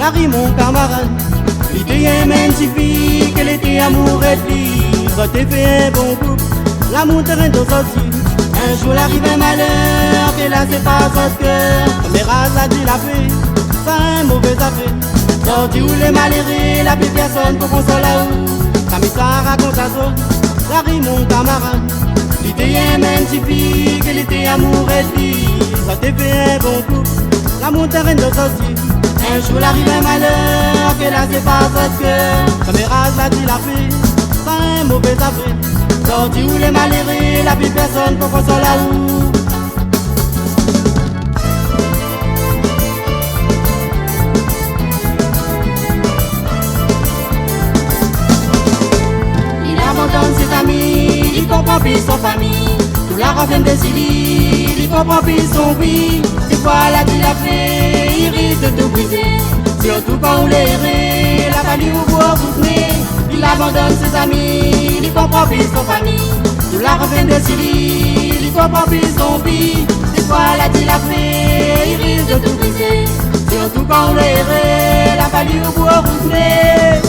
Larry mon camarade, il était magnifique, qu'elle était amoureuse de lui. Ça t'est fait un bon couple, la montagne de sortie. Un jour l'arrive un malheur, qu'elle a c'est pas son cœur. Mais rase a dit la paix, ça un mauvais affaire. Sorti où les malheureux, la plus personne pour consoler où. Comme ça raconte à zone, Larry mon camarade, il était magnifique, qu'elle était amoureuse de lui. Ça t'est fait un bon couple, la montagne de sortie. Un jour l'arrive un malheur, qu'elle a c'est pas son cœur. Comme rase a dit la paix, ça un mauvais affaire. Sorti où les malheureux, la plus personne pour consoler où. Abandonne ses amis, il comprend plus son famille. Tout la revient de Silly, il comprend plus son vie. Des fois la dit la fait, il risque de tout briser. Surtout quand on l'errait, la value au bois vous tenez. Il abandonne ses amis, il comprend plus son famille. Tout la revient de Silly, il comprend plus son vie. Des fois la dit la fait, il risque de tout briser. Surtout quand on l'errait, la value au bois vous tenez.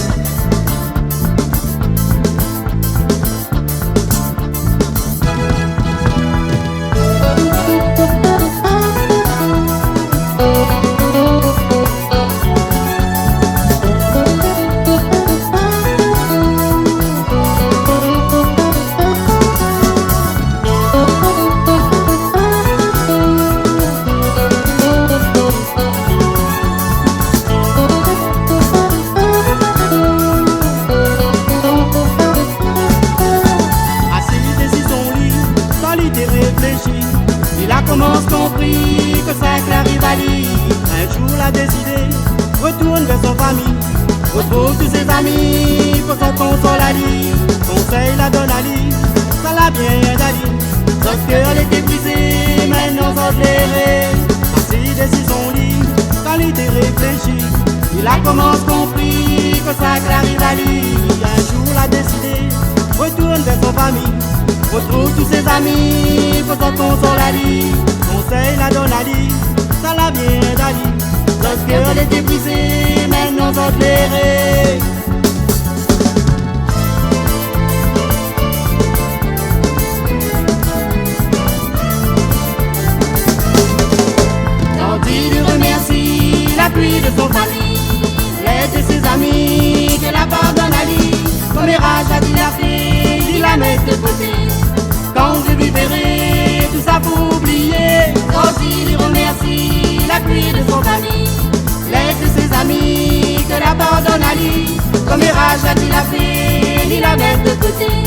Il a commencé compris que ça arrive à lui. Un jour l'a décidé, retourne vers son famille. Retrouve tous ses amis, pour son console à lui. Conseil la donne à lui, ça l'a bien aidé à lui. Son cœur était brisé, maintenant sans plairait. Assis dessus son lit, quand il était réfléchi. Il a commencé compris que ça arrive à lui. Un jour l'a décidé, retourne vers son famille. Retrouve tous ses amis, faut s'en consoler à lui. Conseil la donne à lui, ça l'a bien d'Ali. Lorsqu'elle était brisée, maintenant s'en plairait. Quand il lui remercie l'appui de son famille, l'aide de ses amis, qu'elle abandonne à lui. Comme rage a dit la fée, il la met de côté. Quand je lui verrai, tout ça pour oublier. Quand il lui remercie l'appui de son famille, l'aide de ses amis, que l'abandonne à lui. Comme rage a dit la fée, il la met de côté.